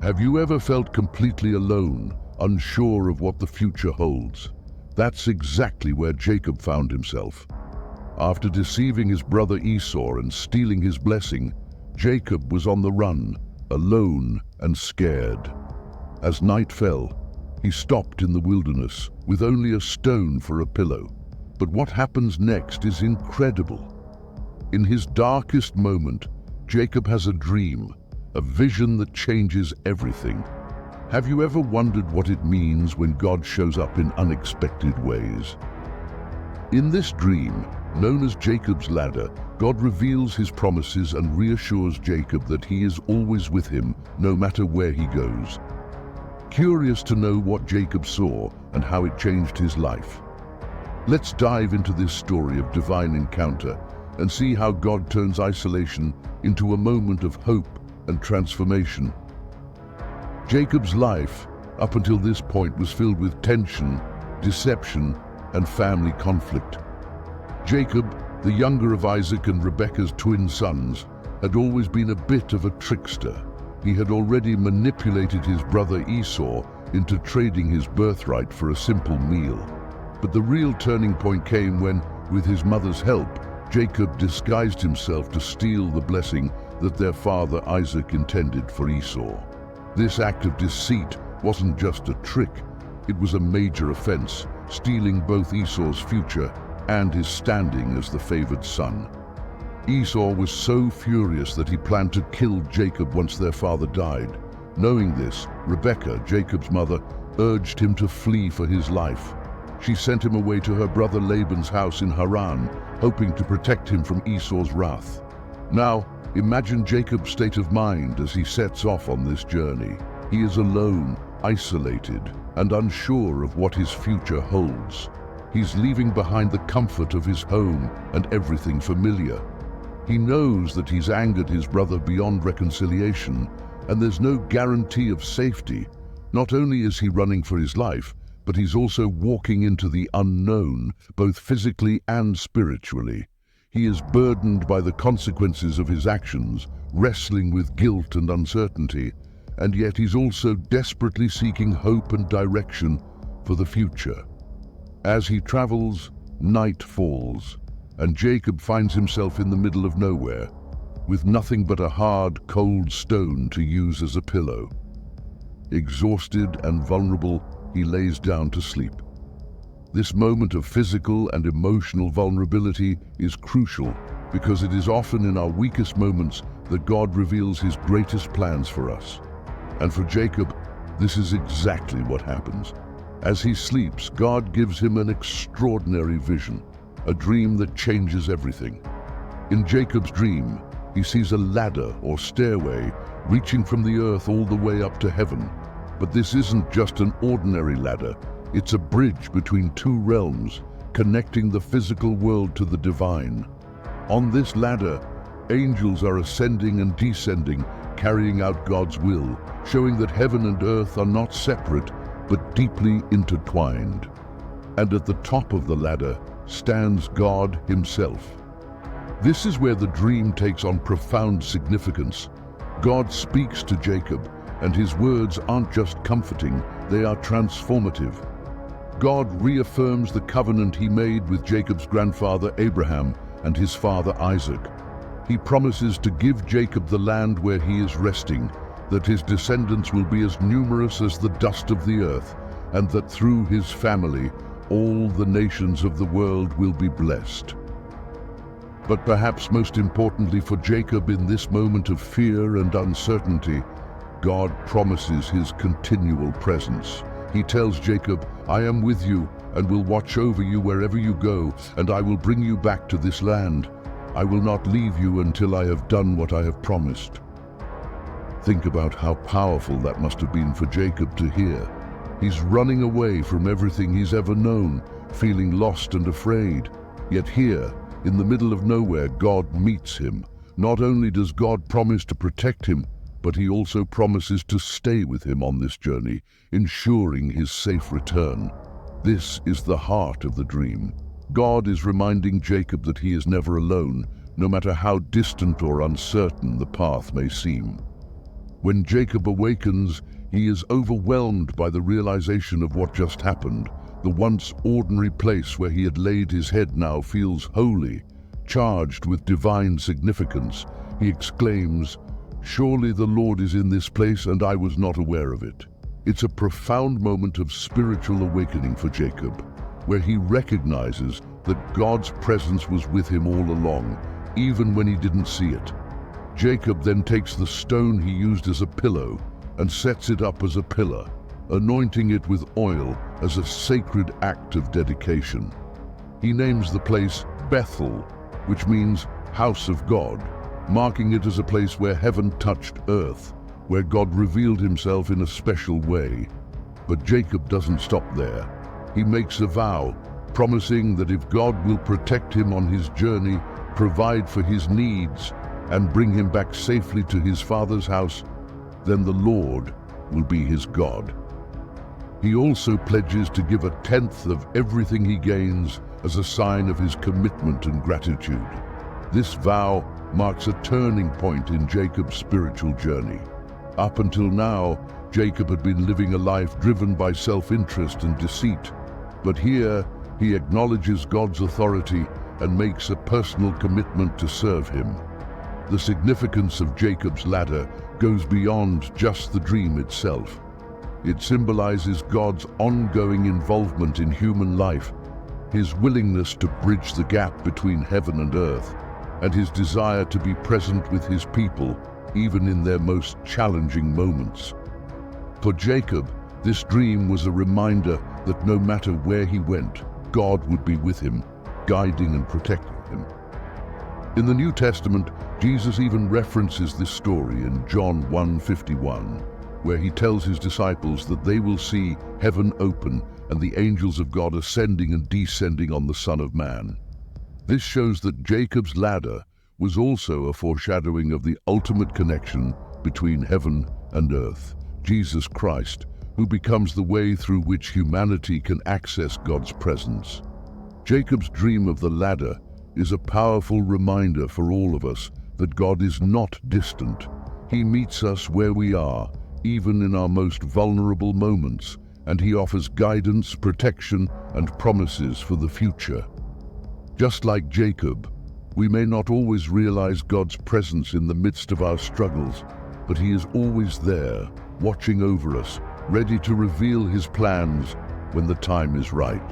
Have you ever felt completely alone, unsure of what the future holds? That's exactly where Jacob found himself. After deceiving his brother Esau and stealing his blessing, Jacob was on the run, alone and scared. As night fell, he stopped in the wilderness with only a stone for a pillow. But what happens next is incredible. In his darkest moment, Jacob has a dream, a vision that changes everything. Have you ever wondered what it means when God shows up in unexpected ways? In this dream, known as Jacob's ladder, God reveals his promises and reassures Jacob that he is always with him, no matter where he goes. Curious to know what Jacob saw and how it changed his life? Let's dive into this story of divine encounter and see how God turns isolation into a moment of hope and transformation. Jacob's life, up until this point, was filled with tension, deception, and family conflict. Jacob, the younger of Isaac and Rebekah's twin sons, had always been a bit of a trickster. He had already manipulated his brother Esau into trading his birthright for a simple meal. But the real turning point came when, with his mother's help, Jacob disguised himself to steal the blessing that their father Isaac intended for Esau. This act of deceit wasn't just a trick, it was a major offense, stealing both Esau's future and his standing as the favored son. Esau was so furious that he planned to kill Jacob once their father died. Knowing this, Rebekah, Jacob's mother, urged him to flee for his life. She sent him away to her brother Laban's house in Haran, hoping to protect him from Esau's wrath. Now, imagine Jacob's state of mind as he sets off on this journey. He is alone, isolated, and unsure of what his future holds. He's leaving behind the comfort of his home and everything familiar. He knows that he's angered his brother beyond reconciliation, and there's no guarantee of safety. Not only is he running for his life, but he's also walking into the unknown, both physically and spiritually. He is burdened by the consequences of his actions, wrestling with guilt and uncertainty, and yet he's also desperately seeking hope and direction for the future. As he travels, night falls, and Jacob finds himself in the middle of nowhere, with nothing but a hard, cold stone to use as a pillow. Exhausted and vulnerable, he lays down to sleep. This moment of physical and emotional vulnerability is crucial because it is often in our weakest moments that God reveals his greatest plans for us. And for Jacob, this is exactly what happens. As he sleeps, God gives him an extraordinary vision, a dream that changes everything. In Jacob's dream, he sees a ladder or stairway reaching from the earth all the way up to heaven. But this isn't just an ordinary ladder. It's a bridge between two realms, connecting the physical world to the divine. On this ladder, angels are ascending and descending, carrying out God's will, showing that heaven and earth are not separate, but deeply intertwined. And at the top of the ladder stands God himself. This is where the dream takes on profound significance. God speaks to Jacob, and his words aren't just comforting, they are transformative. God reaffirms the covenant he made with Jacob's grandfather Abraham and his father Isaac. He promises to give Jacob the land where he is resting, that his descendants will be as numerous as the dust of the earth, and that through his family, all the nations of the world will be blessed. But perhaps most importantly for Jacob in this moment of fear and uncertainty, God promises his continual presence. He tells Jacob, "I am with you and will watch over you wherever you go, and I will bring you back to this land. I will not leave you until I have done what I have promised." Think about how powerful that must have been for Jacob to hear. He's running away from everything he's ever known, feeling lost and afraid. Yet here, in the middle of nowhere, God meets him. Not only does God promise to protect him, but he also promises to stay with him on this journey, ensuring his safe return. This is the heart of the dream. God is reminding Jacob that he is never alone, no matter how distant or uncertain the path may seem. When Jacob awakens, he is overwhelmed by the realization of what just happened. The once ordinary place where he had laid his head now feels holy, charged with divine significance. He exclaims, "Surely the Lord is in this place, and I was not aware of it." It's a profound moment of spiritual awakening for Jacob, where he recognizes that God's presence was with him all along, even when he didn't see it. Jacob then takes the stone he used as a pillow and sets it up as a pillar, anointing it with oil as a sacred act of dedication. He names the place Bethel, which means house of God, marking it as a place where heaven touched earth, where God revealed himself in a special way. But Jacob doesn't stop there. He makes a vow, promising that if God will protect him on his journey, provide for his needs, and bring him back safely to his father's house, then the Lord will be his God. He also pledges to give 1/10 of everything he gains as a sign of his commitment and gratitude. This vow marks a turning point in Jacob's spiritual journey. Up until now, Jacob had been living a life driven by self-interest and deceit, but here he acknowledges God's authority and makes a personal commitment to serve him. The significance of Jacob's ladder goes beyond just the dream itself. It symbolizes God's ongoing involvement in human life, his willingness to bridge the gap between heaven and earth, and his desire to be present with his people, even in their most challenging moments. For Jacob, this dream was a reminder that no matter where he went, God would be with him, guiding and protecting him. In the New Testament, Jesus even references this story in John 1:51, where he tells his disciples that they will see heaven open and the angels of God ascending and descending on the Son of Man. This shows that Jacob's ladder was also a foreshadowing of the ultimate connection between heaven and earth, Jesus Christ, who becomes the way through which humanity can access God's presence. Jacob's dream of the ladder is a powerful reminder for all of us that God is not distant. He meets us where we are, even in our most vulnerable moments, and he offers guidance, protection, and promises for the future. Just like Jacob, we may not always realize God's presence in the midst of our struggles, but he is always there, watching over us, ready to reveal his plans when the time is right.